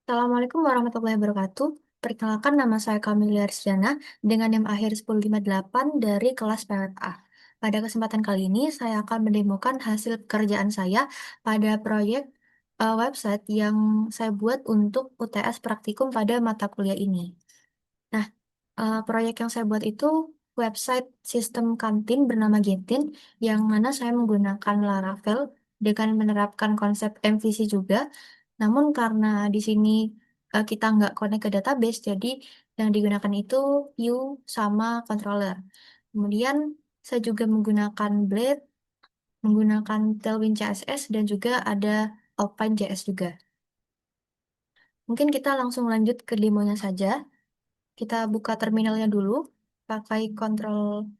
Assalamualaikum warahmatullahi wabarakatuh. Perkenalkan nama saya Kamilia Rizjana dengan NIM akhir 1058 dari kelas PWA. Pada kesempatan kali ini saya akan mendemokan hasil pekerjaan saya pada proyek website yang saya buat untuk UTS praktikum pada mata kuliah ini. Nah, proyek yang saya buat itu website sistem kantin bernama Getin, yang mana saya menggunakan Laravel dengan menerapkan konsep MVC juga. Namun karena di sini kita nggak connect ke database, jadi yang digunakan itu view sama controller. Kemudian saya juga menggunakan Blade, menggunakan Tailwind CSS, dan juga ada Alpine JS juga. Mungkin kita langsung lanjut ke demonya saja. Kita buka terminalnya dulu, pakai kontrol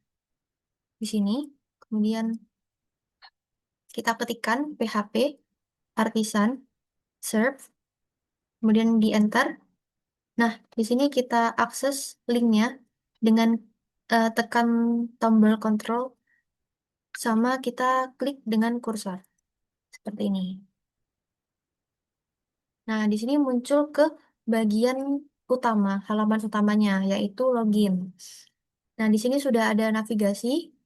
di sini. Kemudian kita ketikkan php artisan serve, kemudian di enter. Nah, di sini kita akses linknya dengan tekan tombol kontrol sama kita klik dengan kursor seperti ini. Nah, di sini muncul ke bagian utama, halaman utamanya, yaitu login. Nah, di sini sudah ada navigasi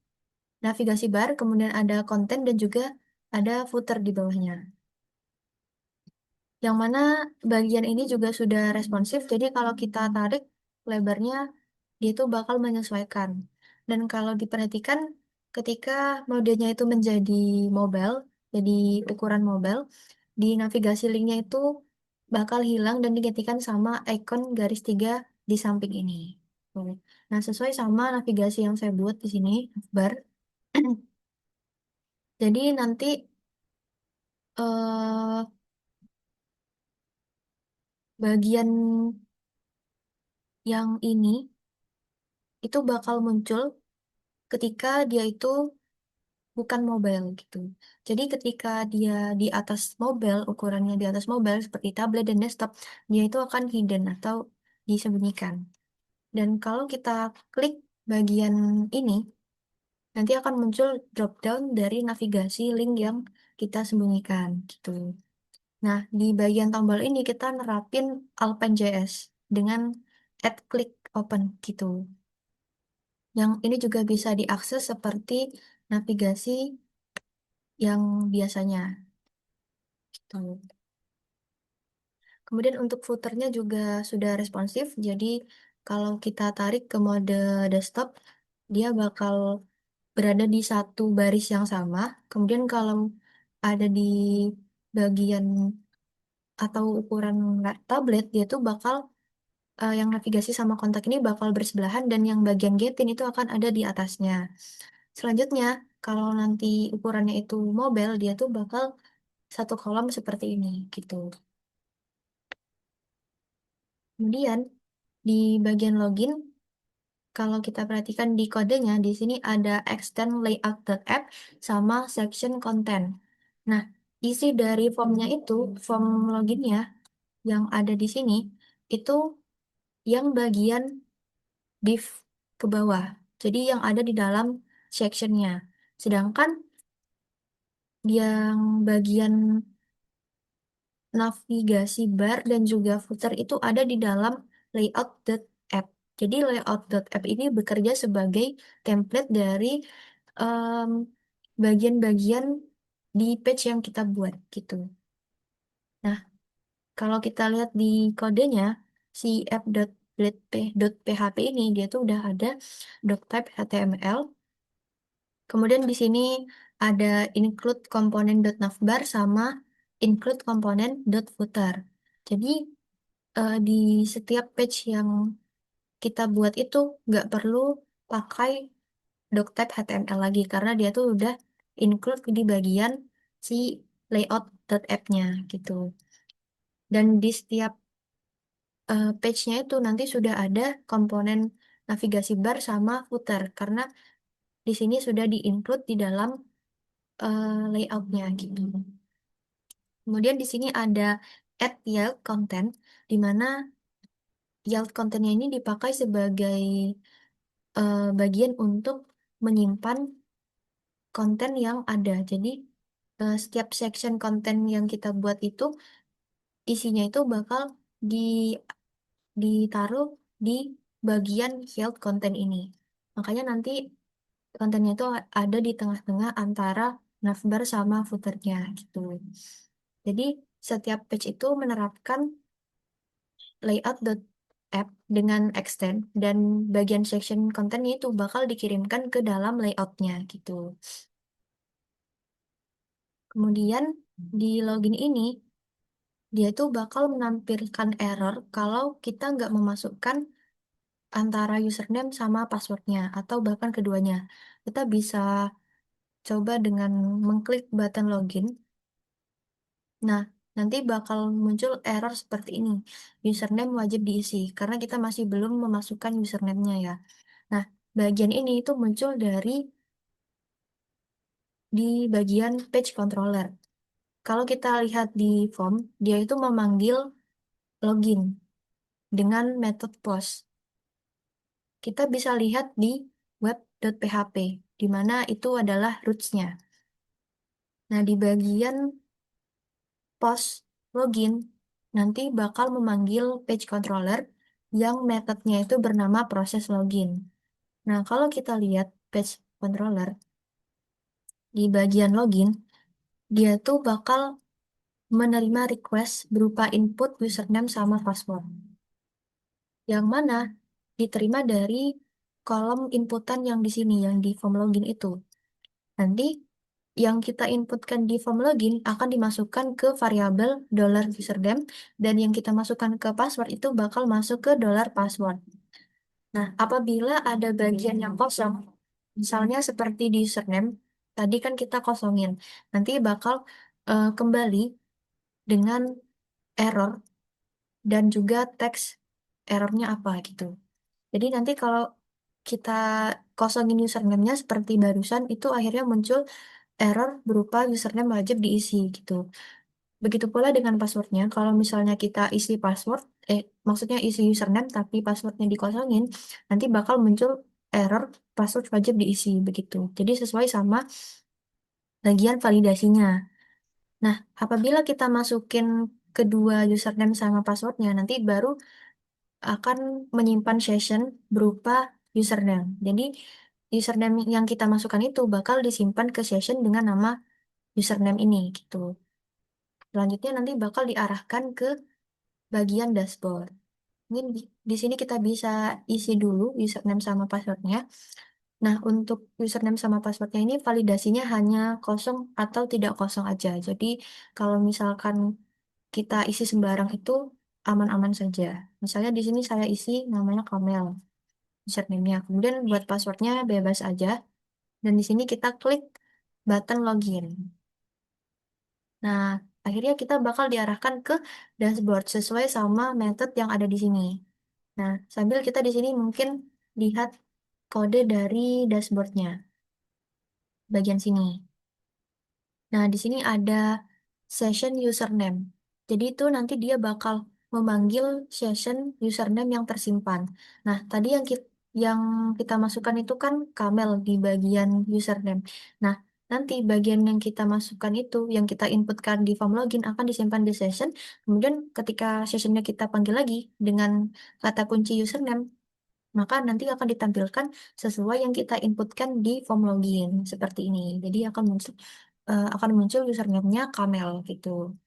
bar, kemudian ada konten dan juga ada footer di bawahnya. Yang mana bagian ini juga sudah responsif, jadi kalau kita tarik lebarnya, dia itu bakal menyesuaikan. Dan kalau diperhatikan, ketika modenya itu menjadi mobile, jadi ukuran mobile, di navigasi linknya itu bakal hilang dan digantikan sama icon garis 3 di samping ini. Tuh. Nah, sesuai sama navigasi yang saya buat di sini, bar. Jadi nanti eh, bagian yang ini itu bakal muncul ketika dia itu bukan mobile gitu. Jadi ketika dia di atas mobile, ukurannya di atas mobile seperti tablet dan desktop, dia itu akan hidden atau disembunyikan. Dan kalau kita klik bagian ini, nanti akan muncul drop down dari navigasi link yang kita sembunyikan gitu. Nah, di bagian tombol ini kita nerapin Alpine.js dengan add click open gitu. Yang ini juga bisa diakses seperti navigasi yang biasanya gitu. Kemudian untuk footernya juga sudah responsif, jadi kalau kita tarik ke mode desktop, dia bakal berada di satu baris yang sama. Kemudian kalau ada di bagian atau ukuran tablet, dia tuh bakal yang navigasi sama kontak ini bakal bersebelahan dan yang bagian getin itu akan ada di atasnya. Selanjutnya, kalau nanti ukurannya itu mobile, dia tuh bakal satu kolom seperti ini gitu. Kemudian di bagian login, kalau kita perhatikan di kodenya, di sini ada extend layout.app sama section content. Nah, isi dari formnya itu, form loginnya yang ada di sini, itu yang bagian div ke bawah. Jadi yang ada di dalam sectionnya. Sedangkan yang bagian navigasi bar dan juga footer itu ada di dalam layout.app. Jadi layout.app ini bekerja sebagai template dari em, bagian-bagian di page yang kita buat gitu. Nah, kalau kita lihat di kodenya, si app.php ini dia tuh udah ada doctype HTML. Kemudian di sini ada include component.navbar sama include component.footer. Jadi di setiap page yang kita buat itu nggak perlu pakai doctype HTML lagi karena dia tuh udah include di bagian si layout.app-nya gitu. Dan di setiap page-nya itu nanti sudah ada komponen navigasi bar sama footer karena di sini sudah di-include di dalam layout-nya gitu. Kemudian di sini ada add yield content, di mana yield content-nya ini dipakai sebagai bagian untuk menyimpan konten yang ada. Jadi setiap section konten yang kita buat itu isinya itu bakal di ditaruh di bagian field content ini. Makanya nanti kontennya itu ada di tengah-tengah antara navbar sama footernya gitu. Jadi setiap page itu menerapkan layout.app dengan extend dan bagian section kontennya itu bakal dikirimkan ke dalam layoutnya gitu. Kemudian di login ini dia tuh bakal menampilkan error kalau kita nggak memasukkan antara username sama passwordnya atau bahkan keduanya. Kita bisa coba dengan mengklik button login. Nah, nanti bakal muncul error seperti ini. Username wajib diisi karena kita masih belum memasukkan username-nya ya. Nah, bagian ini itu muncul di bagian page controller. Kalau kita lihat di form, dia itu memanggil login dengan metode post. Kita bisa lihat di web.php, di mana itu adalah roots-nya. Nah, di bagian post login, nanti bakal memanggil page controller yang metodenya itu bernama proses login. Nah, kalau kita lihat page controller di bagian login, dia tuh bakal menerima request berupa input username sama password. Yang mana diterima dari kolom inputan yang di sini, yang di form login itu. Nanti yang kita inputkan di form login akan dimasukkan ke variabel $username dan yang kita masukkan ke password itu bakal masuk ke $password. Nah, apabila ada bagian yang kosong, misalnya seperti di username, tadi kan kita kosongin, nanti bakal kembali dengan error dan juga teks errornya apa gitu. Jadi nanti kalau kita kosongin username-nya seperti barusan, itu akhirnya muncul error berupa username wajib diisi gitu. Begitu pula dengan passwordnya, kalau misalnya kita isi password, maksudnya isi username tapi passwordnya dikosongin, nanti bakal muncul error password wajib diisi begitu. Jadi sesuai sama bagian validasinya. Nah, apabila kita masukin kedua username sama passwordnya, nanti baru akan menyimpan session berupa username. Jadi username yang kita masukkan itu bakal disimpan ke session dengan nama username ini gitu. Selanjutnya nanti bakal diarahkan ke bagian dashboard. Mungkin di sini kita bisa isi dulu username sama passwordnya. Nah, untuk username sama passwordnya ini validasinya hanya kosong atau tidak kosong aja. Jadi kalau misalkan kita isi sembarang itu aman-aman saja. Misalnya di sini saya isi namanya Kamel, username-nya. Kemudian buat passwordnya bebas aja. Dan di sini kita klik button login. Nah, akhirnya kita bakal diarahkan ke dashboard sesuai sama metode yang ada di sini. Nah, sambil kita di sini mungkin lihat kode dari dashboardnya, bagian sini. Nah, di sini ada session username. Jadi itu nanti dia bakal memanggil session username yang tersimpan. Nah, tadi yang kita masukkan itu kan Kamel di bagian username. Nah, nanti bagian yang kita masukkan itu, yang kita inputkan di form login akan disimpan di session. Kemudian ketika sessionnya kita panggil lagi dengan kata kunci username, maka nanti akan ditampilkan sesuai yang kita inputkan di form login seperti ini. Jadi akan muncul username-nya Kamel gitu.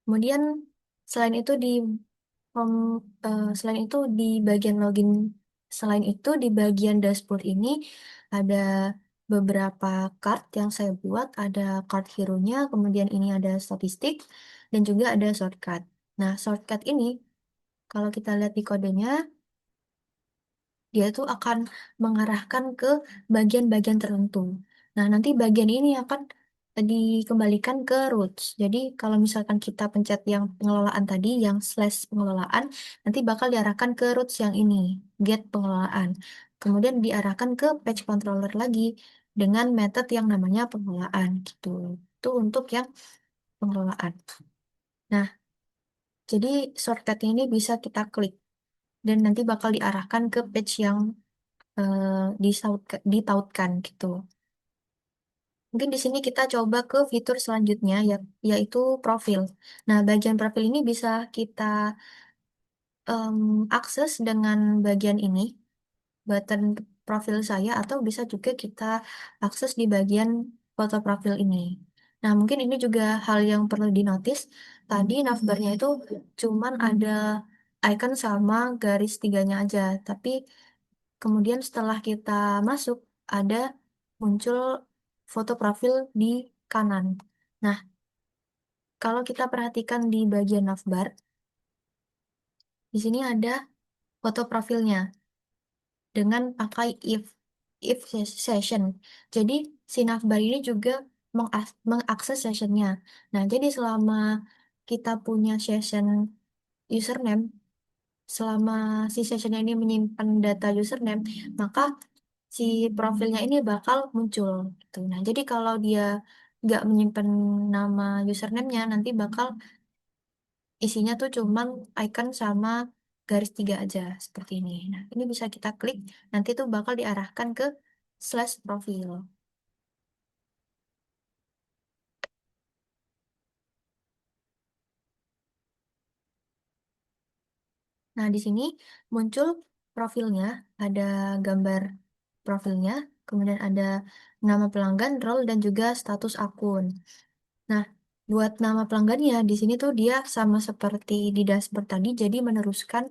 Kemudian selain itu di form selain itu di bagian login, selain itu di bagian dashboard ini ada beberapa card yang saya buat, ada card hero-nya, kemudian ini ada statistik dan juga ada shortcut. Nah, shortcut ini kalau kita lihat di kodenya, dia tuh akan mengarahkan ke bagian-bagian tertentu. Nah, nanti bagian ini akan dikembalikan ke roots. Jadi, kalau misalkan kita pencet yang pengelolaan tadi, yang slash pengelolaan, nanti bakal diarahkan ke roots yang ini, get pengelolaan. Kemudian diarahkan ke page controller lagi dengan metode yang namanya pengelolaan gitu. Itu untuk yang pengelolaan. Nah, jadi shortcut ini bisa kita klik dan nanti bakal diarahkan ke page yang ditautkan gitu. Mungkin di sini kita coba ke fitur selanjutnya yaitu profil. Nah, bagian profil ini bisa kita akses dengan bagian ini, button profil saya, atau bisa juga kita akses di bagian foto profil ini. Nah, mungkin ini juga hal yang perlu dinotis. Tadi navbarnya itu cuman ada icon sama garis tiganya aja, tapi kemudian setelah kita masuk, ada muncul foto profil di kanan. Nah, kalau kita perhatikan di bagian navbar, di sini ada foto profilnya dengan pakai if session. Jadi si navbar ini juga mengakses sessionnya. Nah, jadi selama kita punya session username, selama si sessionnya ini menyimpan data username, maka si profilnya ini bakal muncul gitu. Nah, jadi kalau dia nggak menyimpan nama username-nya, nanti bakal isinya tuh cuman icon sama garis tiga aja seperti ini. Nah, ini bisa kita klik, nanti tuh bakal diarahkan ke slash profil. Nah, di sini muncul profilnya, ada gambar profilnya, kemudian ada nama pelanggan, role, dan juga status akun. Nah, buat nama pelanggannya di sini tuh dia sama seperti di dashboard tadi, jadi meneruskan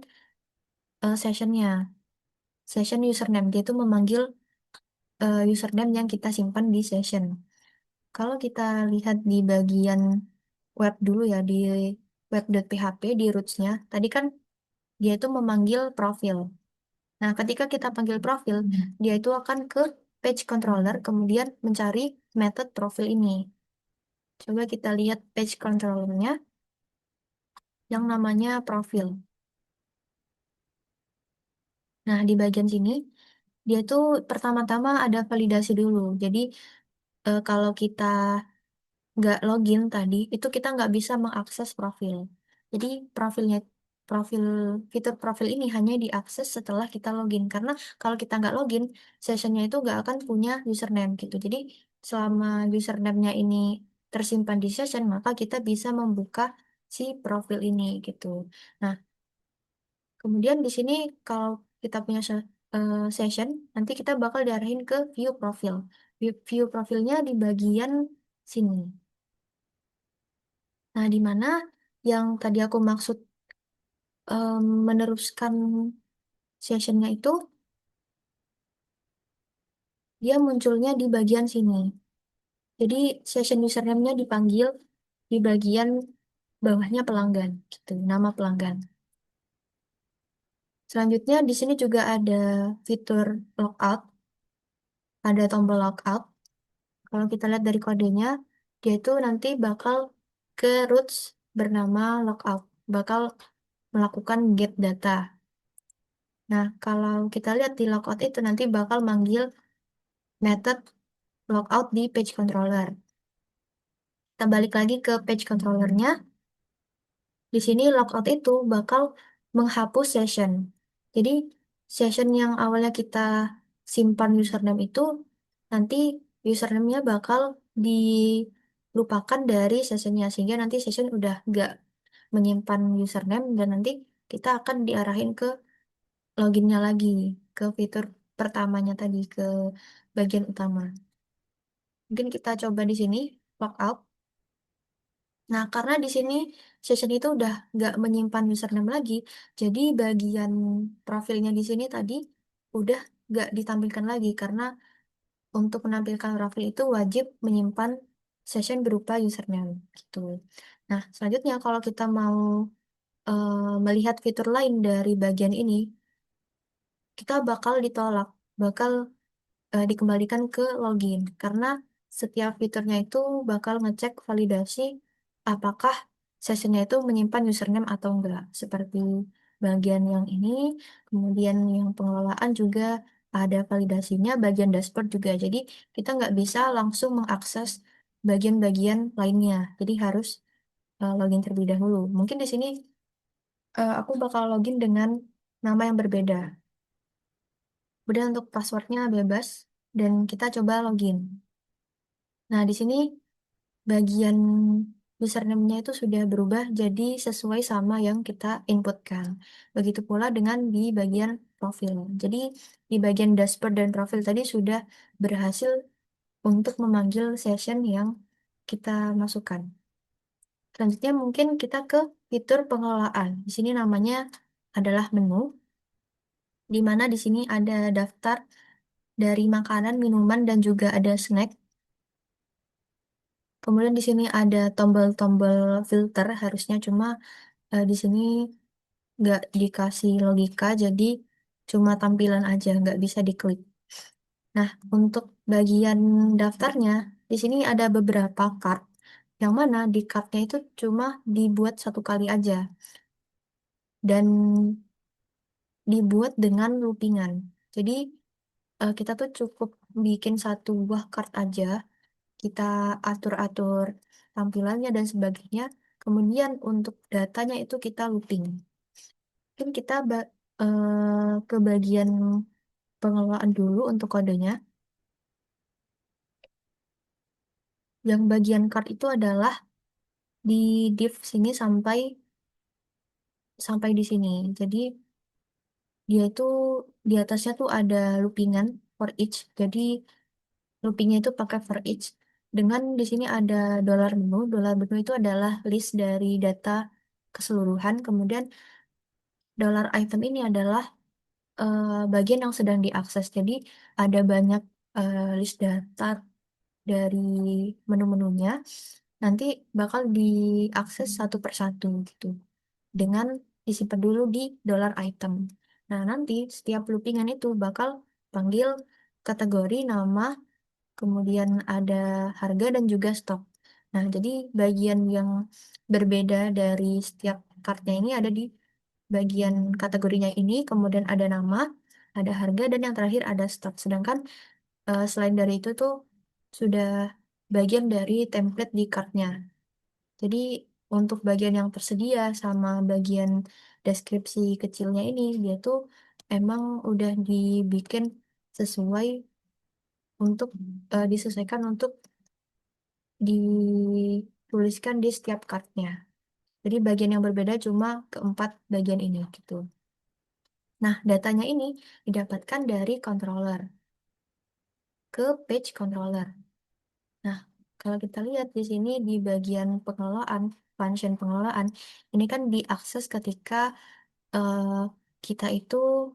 sessionnya, session username. Dia itu memanggil username yang kita simpan di session. Kalau kita lihat di bagian web dulu ya, di web.php, di roots-nya, tadi kan dia itu memanggil profil. Nah, ketika kita panggil profil, dia itu akan ke page controller, kemudian mencari method profil ini. Coba kita lihat page controllernya yang namanya profil. Nah, di bagian sini, dia tuh pertama-tama ada validasi dulu. Jadi, kalau kita nggak login tadi, itu kita nggak bisa mengakses profil. Jadi, profil, fitur profil ini hanya diakses setelah kita login. Karena kalau kita nggak login, sessionnya itu nggak akan punya username gitu. Jadi, selama username-nya ini tersimpan di session, maka kita bisa membuka si profil ini gitu. Nah, kemudian di sini kalau kita punya session, nanti kita bakal diarahin ke view profil. View profilnya di bagian sini. Nah, di mana yang tadi aku maksud meneruskan sessionnya itu, dia munculnya di bagian sini. Jadi session username-nya dipanggil di bagian bawahnya pelanggan, gitu, nama pelanggan. Selanjutnya di sini juga ada fitur logout, ada tombol logout. Kalau kita lihat dari kodenya, dia itu nanti bakal ke roots bernama logout, bakal melakukan get data. Nah, kalau kita lihat di logout itu nanti bakal manggil method logout di page controller. Kita balik lagi ke page controllernya. Di sini logout itu bakal menghapus session. Jadi, session yang awalnya kita simpan username itu, nanti username-nya bakal dilupakan dari sessionnya. Sehingga nanti session udah nggak menyimpan username dan nanti kita akan diarahin ke loginnya lagi, ke fitur pertamanya tadi, ke bagian utama. Mungkin kita coba di sini, logout. Nah, karena di sini session itu udah nggak menyimpan username lagi, jadi bagian profilnya di sini tadi udah nggak ditampilkan lagi karena untuk menampilkan profil itu wajib menyimpan session berupa username gitu. Nah, selanjutnya kalau kita mau melihat fitur lain dari bagian ini, kita bakal ditolak, bakal dikembalikan ke login karena setiap fiturnya itu bakal ngecek validasi apakah sessionnya itu menyimpan username atau enggak. Seperti bagian yang ini, kemudian yang pengelolaan juga ada validasinya, bagian dashboard juga. Jadi kita nggak bisa langsung mengakses bagian-bagian lainnya. Jadi harus login terlebih dahulu. Mungkin di sini aku bakal login dengan nama yang berbeda. Udah untuk passwordnya bebas dan kita coba login. Nah, di sini bagian username-nya itu sudah berubah jadi sesuai sama yang kita inputkan. Begitu pula dengan di bagian profil. Jadi di bagian dashboard dan profil tadi sudah berhasil untuk memanggil session yang kita masukkan. Selanjutnya mungkin kita ke fitur pengelolaan. Di sini namanya adalah menu, di mana di sini ada daftar dari makanan, minuman, dan juga ada snack. Kemudian di sini ada tombol-tombol filter harusnya, cuma di sini nggak dikasih logika, jadi cuma tampilan aja, nggak bisa diklik. Nah, untuk bagian daftarnya, di sini ada beberapa card, yang mana di cardnya itu cuma dibuat satu kali aja, dan dibuat dengan loopingan. Jadi, kita tuh cukup bikin satu buah card aja, kita atur-atur tampilannya dan sebagainya, kemudian untuk datanya itu kita looping. Mungkin kita ke bagian pengelolaan dulu untuk kodenya. Yang bagian card itu adalah di div sini sampai sampai di sini. Jadi dia itu di atasnya tuh ada loopingan for each. Jadi loopingnya itu pakai for each. Dengan di sini ada dollar menu. Dollar menu itu adalah list dari data keseluruhan. Kemudian dollar item ini adalah bagian yang sedang diakses. Jadi ada banyak list data dari menu-menunya. Nanti bakal diakses satu persatu gitu. Dengan disimpan dulu di dollar item. Nah, nanti setiap loopingan itu bakal panggil kategori, nama, kemudian ada harga dan juga stok. Nah, jadi bagian yang berbeda dari setiap kartnya ini ada di bagian kategorinya ini, kemudian ada nama, ada harga, dan yang terakhir ada stok. Sedangkan selain dari itu tuh sudah bagian dari template di kartnya. Jadi untuk bagian yang tersedia sama bagian deskripsi kecilnya ini, dia tuh emang udah dibikin sesuai untuk disesuaikan untuk dituliskan di setiap kartnya. Jadi bagian yang berbeda cuma keempat bagian ini gitu. Nah, datanya ini didapatkan dari controller ke page controller. Nah, kalau kita lihat di sini di bagian pengelolaan, function pengelolaan, ini kan diakses ketika eh, kita itu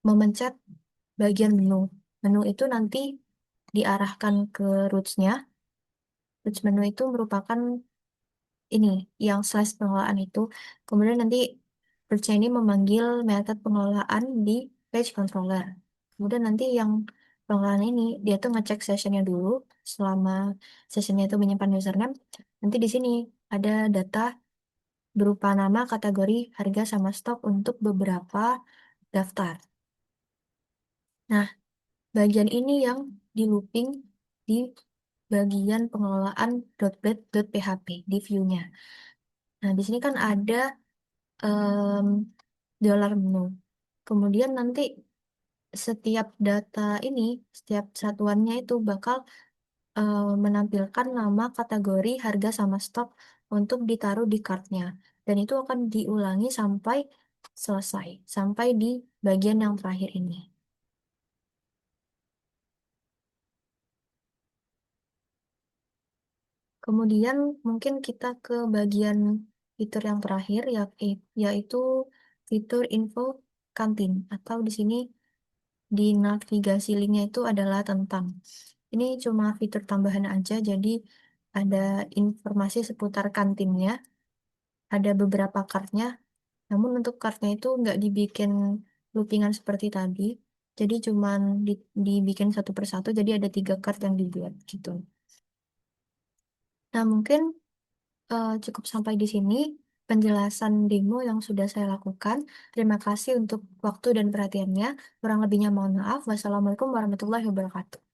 memencet bagian menu. Menu itu nanti diarahkan ke roots-nya. Roots menu itu merupakan ini, yang slash pengelolaan itu. Kemudian nanti roots ini memanggil metode pengelolaan di page controller. Kemudian nanti yang pengelolaan ini, dia tuh ngecek sessionnya dulu. Selama sessionnya itu menyimpan username, nanti di sini ada data berupa nama, kategori, harga, sama stok untuk beberapa daftar. Nah, bagian ini yang di looping di bagian pengelolaan .blade.php di view-nya. Nah, di sini kan ada em, dollar menu. Kemudian nanti setiap data ini, setiap satuannya itu bakal menampilkan nama, kategori, harga, sama stok untuk ditaruh di kartnya. Dan itu akan diulangi sampai selesai, sampai di bagian yang terakhir ini. Kemudian mungkin kita ke bagian fitur yang terakhir, yaitu fitur info kantin, atau di sini di navigasi linknya itu adalah tentang. Ini cuma fitur tambahan aja, jadi ada informasi seputar kantinnya, ada beberapa kartnya, namun untuk kartnya itu nggak dibikin loopingan seperti tadi, jadi cuman dibikin satu persatu, jadi ada 3 kart yang dibuat gitu. Nah, mungkin cukup sampai di sini penjelasan demo yang sudah saya lakukan. Terima kasih untuk waktu dan perhatiannya. Kurang lebihnya mohon maaf. Wassalamualaikum warahmatullahi wabarakatuh.